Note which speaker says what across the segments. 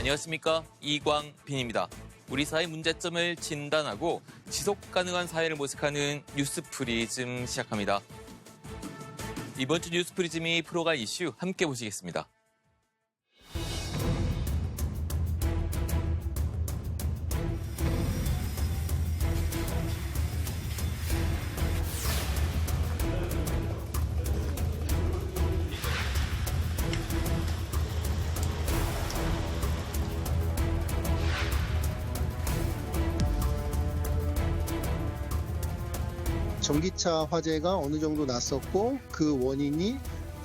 Speaker 1: 안녕하십니까, 이광빈입니다. 우리 사회 문제점을 진단하고 지속 가능한 사회를 모색하는 뉴스프리즘 시작합니다. 이번 주 뉴스프리즘이 풀어갈 이슈 함께 보시겠습니다.
Speaker 2: 전기차 화재가 어느 정도 났었고 그 원인이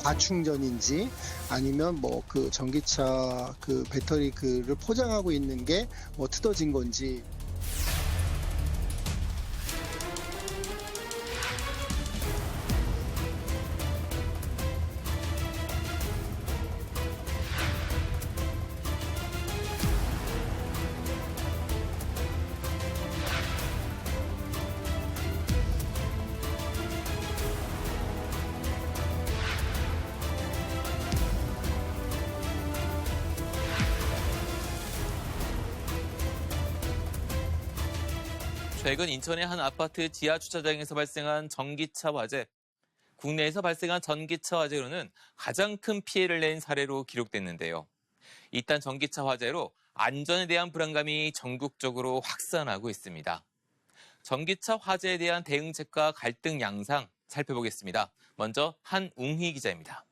Speaker 2: 과충전인지 아니면 그 전기차 그 배터리 그를 포장하고 있는 게 뜯어진 건지.
Speaker 1: 최근 인천의 한 아파트 지하 주차장에서 발생한 전기차 화재. 국내에서 발생한 전기차 화재로는 가장 큰 피해를 낸 사례로 기록됐는데요. 이딴 전기차 화재로 안전에 대한 불안감이 전국적으로 확산하고 있습니다. 전기차 화재에 대한 대응책과 갈등 양상 살펴보겠습니다. 먼저 한웅희 기자입니다.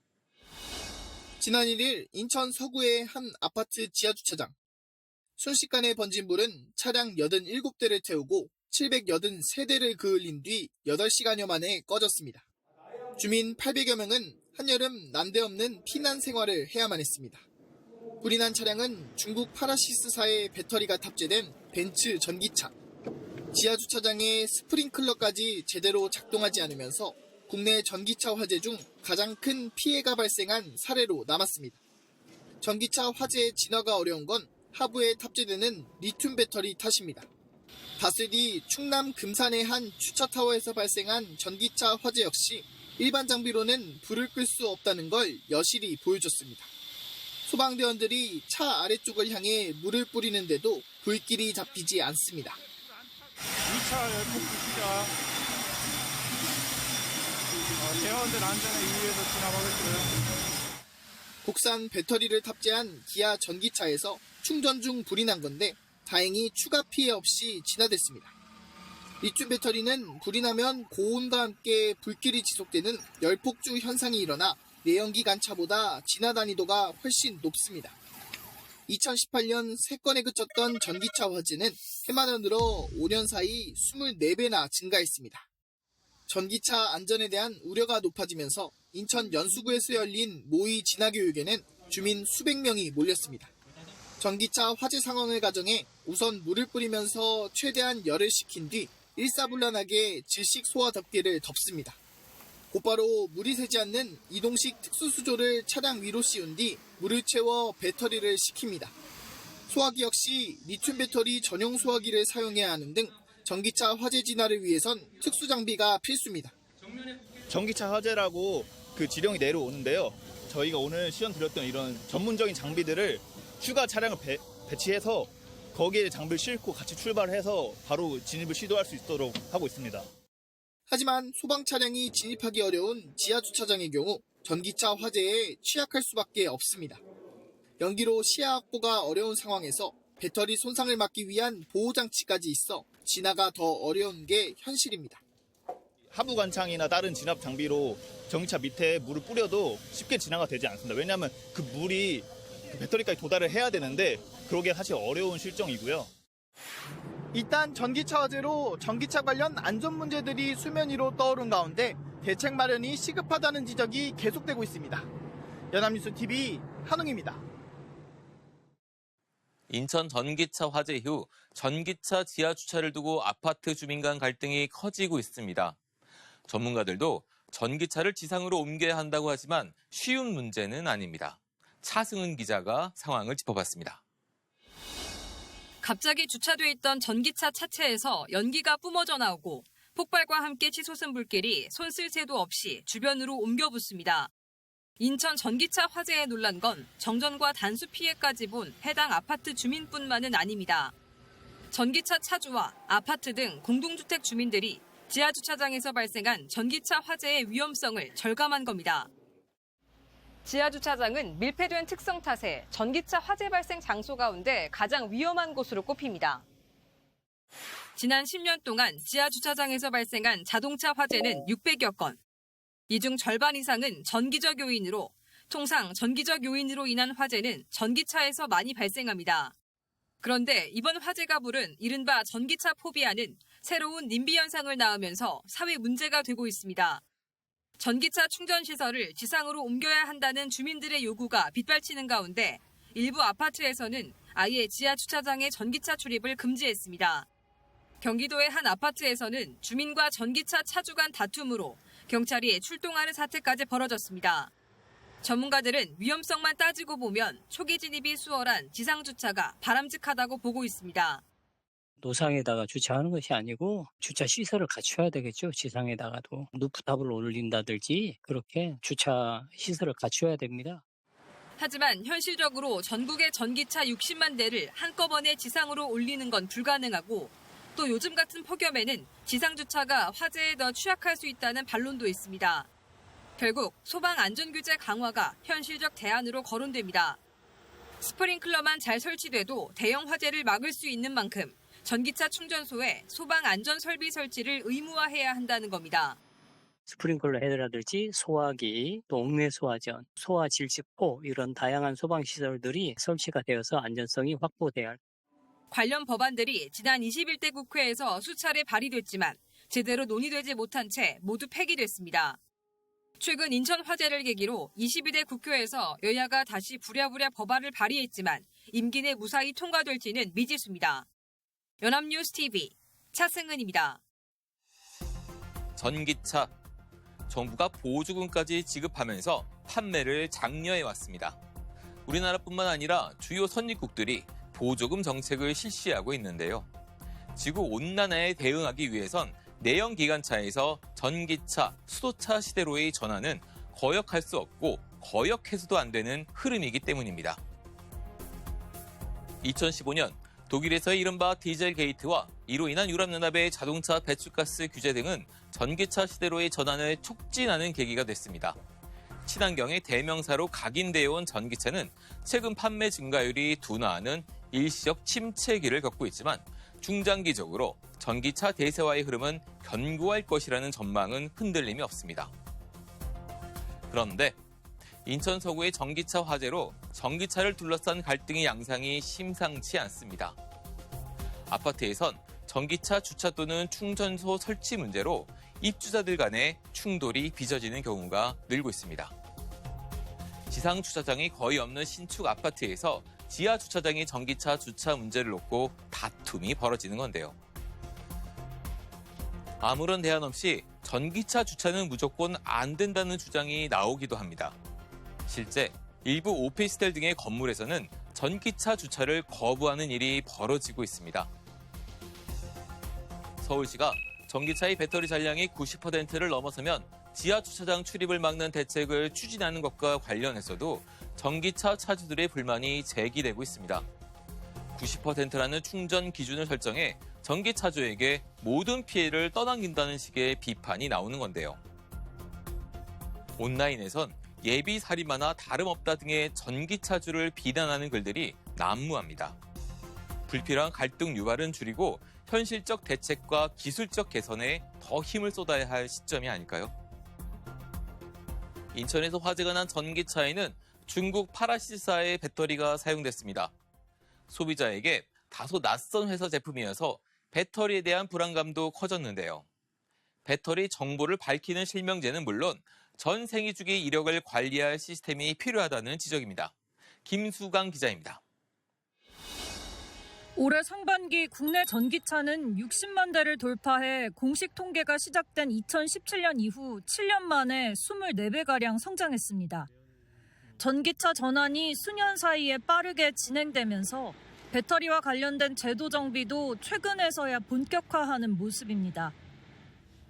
Speaker 3: 지난 1일 인천 서구의 한 아파트 지하 주차장. 순식간에 번진 불은 차량 87대를 태우고 783대를 그을린 뒤 8시간여 만에 꺼졌습니다. 주민 800여 명은 한여름 난데없는 피난 생활을 해야만 했습니다. 불이 난 차량은 중국 파라시스사의 배터리가 탑재된 벤츠 전기차. 지하 주차장에 스프링클러까지 제대로 작동하지 않으면서 국내 전기차 화재 중 가장 큰 피해가 발생한 사례로 남았습니다. 전기차 화재의 진화가 어려운 건 하부에 탑재되는 리튬 배터리 탓입니다. 닷새 뒤 충남 금산의 한 주차타워에서 발생한 전기차 화재 역시 일반 장비로는 불을 끌 수 없다는 걸 여실히 보여줬습니다. 소방대원들이 차 아래쪽을 향해 물을 뿌리는데도 불길이 잡히지 않습니다.
Speaker 4: 2차 열폭 시작. 대원들 안전을 위해서 진압하겠고요.
Speaker 3: 국산 배터리를 탑재한 기아 전기차에서 충전 중 불이 난 건데 다행히 추가 피해 없이 진화됐습니다. 리튬 배터리는 불이 나면 고온과 함께 불길이 지속되는 열폭주 현상이 일어나 내연기 간차보다 진화 단위도가 훨씬 높습니다. 2018년 3건에 그쳤던 전기차 화재는 해마다 늘어 5년 사이 24배나 증가했습니다. 전기차 안전에 대한 우려가 높아지면서 인천 연수구에서 열린 모의 진화교육에는 주민 수백 명이 몰렸습니다. 전기차 화재 상황을 가정해 우선 물을 뿌리면서 최대한 열을 식힌 뒤 일사불란하게 질식 소화 덮개를 덮습니다. 곧바로 물이 새지 않는 이동식 특수수조를 차량 위로 씌운 뒤 물을 채워 배터리를 식힙니다. 소화기 역시 리튬 배터리 전용 소화기를 사용해야 하는 등 전기차 화재 진화를 위해선 특수 장비가 필수입니다.
Speaker 5: 전기차 화재라고 그 지령이 내려오는데요. 저희가 오늘 시연 드렸던 이런 전문적인 장비들을 추가 차량을 배치해서 거기에 장비를 싣고 같이 출발해서 바로 진입을 시도할 수 있도록 하고 있습니다.
Speaker 3: 하지만 소방 차량이 진입하기 어려운 지하 주차장의 경우 전기차 화재에 취약할 수밖에 없습니다. 연기로 시야 확보가 어려운 상황에서 배터리 손상을 막기 위한 보호장치까지 있어 진화가 더 어려운 게 현실입니다.
Speaker 5: 하부 관창이나 다른 진압 장비로 전기차 밑에 물을 뿌려도 쉽게 진화가 되지 않습니다. 왜냐하면 그 물이 그 배터리까지 도달을 해야 되는데 그러기에 사실 어려운 실정이고요.
Speaker 3: 이딴 전기차 화재로 전기차 관련 안전 문제들이 수면 위로 떠오른 가운데 대책 마련이 시급하다는 지적이 계속되고 있습니다. 연합뉴스TV 한웅입니다.
Speaker 1: 인천 전기차 화재 이후 전기차 지하 주차를 두고 아파트 주민 간 갈등이 커지고 있습니다. 전문가들도 전기차를 지상으로 옮겨야 한다고 하지만 쉬운 문제는 아닙니다. 차승은 기자가 상황을 짚어봤습니다.
Speaker 6: 갑자기 주차돼 있던 전기차 차체에서 연기가 뿜어져 나오고 폭발과 함께 치솟은 불길이 손쓸 새도 없이 주변으로 옮겨 붙습니다. 인천 전기차 화재에 놀란 건 정전과 단수 피해까지 본 해당 아파트 주민뿐만은 아닙니다. 전기차 차주와 아파트 등 공동주택 주민들이 지하주차장에서 발생한 전기차 화재의 위험성을 절감한 겁니다. 지하주차장은 밀폐된 특성 탓에 전기차 화재 발생 장소 가운데 가장 위험한 곳으로 꼽힙니다. 지난 10년 동안 지하주차장에서 발생한 자동차 화재는 600여 건. 이 중 절반 이상은 전기적 요인으로, 통상 전기적 요인으로 인한 화재는 전기차에서 많이 발생합니다. 그런데 이번 화재가 부른 이른바 전기차 포비아는 새로운 님비 현상을 낳으면서 사회 문제가 되고 있습니다. 전기차 충전 시설을 지상으로 옮겨야 한다는 주민들의 요구가 빗발치는 가운데 일부 아파트에서는 아예 지하 주차장에 전기차 출입을 금지했습니다. 경기도의 한 아파트에서는 주민과 전기차 차주 간 다툼으로 경찰이 출동하는 사태까지 벌어졌습니다. 전문가들은 위험성만 따지고 보면 초기 진입이 수월한 지상 주차가 바람직하다고 보고 있습니다.
Speaker 7: 노상에다가 주차하는 것이 아니고 주차 시설을 갖춰야 되겠죠. 지상에다가도 루프탑을 올린다든지 그렇게 주차 시설을 갖춰야 됩니다.
Speaker 6: 하지만 현실적으로 전국의 전기차 60만 대를 한꺼번에 지상으로 올리는 건 불가능하고 또 요즘 같은 폭염에는 지상 주차가 화재에 더 취약할 수 있다는 반론도 있습니다. 결국 소방 안전규제 강화가 현실적 대안으로 거론됩니다. 스프링클러만 잘 설치돼도 대형 화재를 막을 수 있는 만큼 전기차 충전소에 소방 안전 설비 설치를 의무화해야 한다는 겁니다.
Speaker 7: 스프링클러 헤드라든지 소화기, 또 옥내 소화전, 소화 질식포 이런 다양한 소방 시설들이 설치가 되어서 안전성이 확보돼야 할.
Speaker 6: 관련 법안들이 지난 21대 국회에서 수차례 발의됐지만 제대로 논의되지 못한 채 모두 폐기됐습니다. 최근 인천 화재를 계기로 22대 국회에서 여야가 다시 부랴부랴 법안을 발의했지만 임기 내 무사히 통과될지는 미지수입니다. 연합뉴스TV 차승은입니다.
Speaker 1: 전기차. 정부가 보조금까지 지급하면서 판매를 장려해왔습니다. 우리나라뿐만 아니라 주요 선진국들이 보조금 정책을 실시하고 있는데요. 지구온난화에 대응하기 위해선 내연 기관차에서 전기차, 수소차 시대로의 전환은 거역할 수 없고 거역해서도 안 되는 흐름이기 때문입니다. 2015년 독일에서의 이른바 디젤 게이트와 이로 인한 유럽연합의 자동차 배출가스 규제 등은 전기차 시대로의 전환을 촉진하는 계기가 됐습니다. 친환경의 대명사로 각인되어 온 전기차는 최근 판매 증가율이 둔화하는 일시적 침체기를 겪고 있지만 중장기적으로 전기차 대세화의 흐름은 견고할 것이라는 전망은 흔들림이 없습니다. 그런데 인천 서구의 전기차 화재로 전기차를 둘러싼 갈등의 양상이 심상치 않습니다. 아파트에선 전기차 주차 또는 충전소 설치 문제로 입주자들 간의 충돌이 빚어지는 경우가 늘고 있습니다. 지상 주차장이 거의 없는 신축 아파트에서 지하 주차장의 전기차 주차 문제를 놓고 다툼이 벌어지는 건데요. 아무런 대안 없이 전기차 주차는 무조건 안 된다는 주장이 나오기도 합니다. 실제 일부 오피스텔 등의 건물에서는 전기차 주차를 거부하는 일이 벌어지고 있습니다. 서울시가 전기차의 배터리 잔량이 90%를 넘어서면 지하 주차장 출입을 막는 대책을 추진하는 것과 관련해서도 전기차 차주들의 불만이 제기되고 있습니다. 90%라는 충전 기준을 설정해 전기차주에게 모든 피해를 떠넘긴다는 식의 비판이 나오는 건데요. 온라인에선 예비 살인마나 다름없다 등의 전기차주를 비난하는 글들이 난무합니다. 불필요한 갈등 유발은 줄이고 현실적 대책과 기술적 개선에 더 힘을 쏟아야 할 시점이 아닐까요? 인천에서 화재가 난 전기차에는 중국 파라시사의 배터리가 사용됐습니다. 소비자에게 다소 낯선 회사 제품이어서 배터리에 대한 불안감도 커졌는데요. 배터리 정보를 밝히는 실명제는 물론 전 생애주기 이력을 관리할 시스템이 필요하다는 지적입니다. 김수강 기자입니다.
Speaker 8: 올해 상반기 국내 전기차는 60만 대를 돌파해 공식 통계가 시작된 2017년 이후 7년 만에 24배가량 성장했습니다. 전기차 전환이 수년 사이에 빠르게 진행되면서 배터리와 관련된 제도 정비도 최근에서야 본격화하는 모습입니다.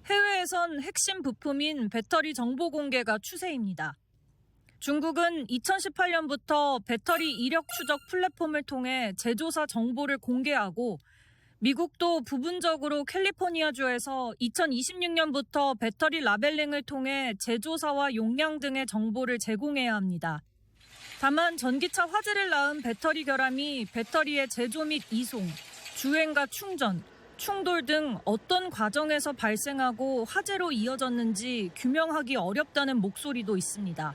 Speaker 8: 해외에선 핵심 부품인 배터리 정보 공개가 추세입니다. 중국은 2018년부터 배터리 이력 추적 플랫폼을 통해 제조사 정보를 공개하고 미국도 부분적으로 캘리포니아주에서 2026년부터 배터리 라벨링을 통해 제조사와 용량 등의 정보를 제공해야 합니다. 다만 전기차 화재를 낳은 배터리 결함이 배터리의 제조 및 이송, 주행과 충전, 충돌 등 어떤 과정에서 발생하고 화재로 이어졌는지 규명하기 어렵다는 목소리도 있습니다.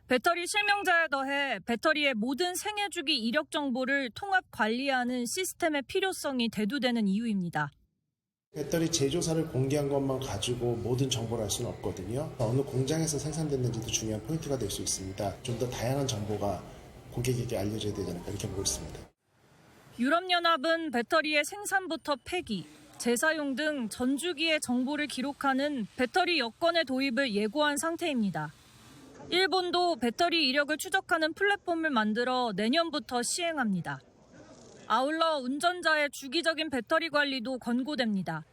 Speaker 8: 배터리 실명자에 더해 배터리의 모든 생애주기 이력 정보를 통합 관리하는 시스템의 필요성이 대두되는 이유입니다.
Speaker 9: 배터리 제조사를 공개한 것만 가지고 모든 정보를 알 수는 없거든요. 어느 공장에서 생산됐는지도 중요한 포인트가 될 수 있습니다. 좀 더 다양한 정보가 고객에게 알려져야 되지 않을까 이렇게 보고 있습니다.
Speaker 8: 유럽연합은 배터리의 생산부터 폐기, 재사용 등 전주기의 정보를 기록하는 배터리 여건의 도입을 예고한 상태입니다. 일본도 배터리 이력을 추적하는 플랫폼을 만들어 내년부터 시행합니다. 아울러 운전자의 주기적인 배터리 관리도 권고됩니다.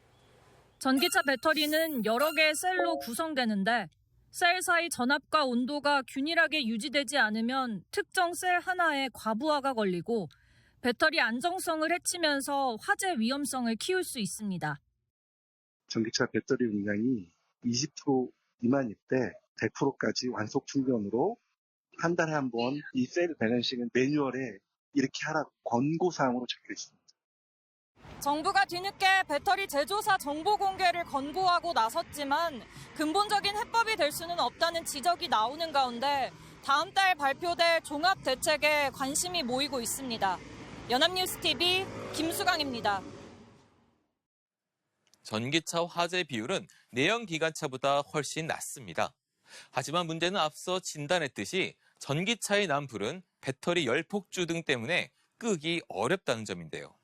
Speaker 8: 전기차 배터리는 여러 개의 셀로 구성되는데 셀 사이 전압과 온도가 균일하게 유지되지 않으면 특정 셀 하나에 과부하가 걸리고 배터리 안정성을 해치면서 화재 위험성을 키울 수 있습니다.
Speaker 10: 전기차 배터리 용량이 20% 미만일 때 100%까지 완속 충전으로 한 달에 한 번 이 셀 밸런싱은 매뉴얼에 이렇게 하라고 권고사항으로 적혀 있습니다.
Speaker 8: 정부가 뒤늦게 배터리 제조사 정보 공개를 권고하고 나섰지만 근본적인 해법이 될 수는 없다는 지적이 나오는 가운데 다음 달 발표될 종합 대책에 관심이 모이고 있습니다. 연합뉴스TV 김수강입니다.
Speaker 1: 전기차 화재 비율은 내연 기관차보다 훨씬 낮습니다. 하지만 문제는 앞서 진단했듯이 전기차의 난 불은 배터리 열폭주 등 때문에 끄기 어렵다는 점인데요.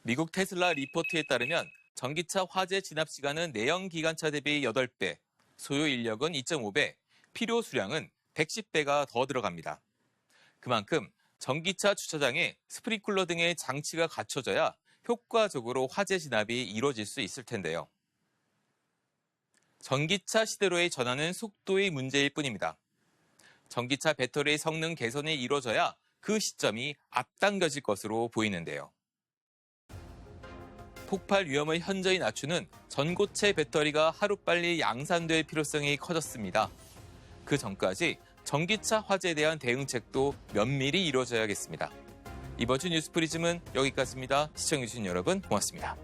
Speaker 1: 미국 테슬라 리포트에 따르면 전기차 화재 진압 시간은 내연 기관차 대비 8배, 소요 인력은 2.5배, 필요 수량은 110배가 더 들어갑니다. 그만큼 전기차 주차장에 스프링클러 등의 장치가 갖춰져야 효과적으로 화재 진압이 이루어질 수 있을 텐데요. 전기차 시대로의 전환은 속도의 문제일 뿐입니다. 전기차 배터리의 성능 개선이 이루어져야 그 시점이 앞당겨질 것으로 보이는데요. 폭발 위험을 현저히 낮추는 전고체 배터리가 하루빨리 양산될 필요성이 커졌습니다. 그 전까지 전기차 화재에 대한 대응책도 면밀히 이루어져야겠습니다. 이번 주 뉴스프리즘은 여기까지입니다. 시청해주신 여러분 고맙습니다.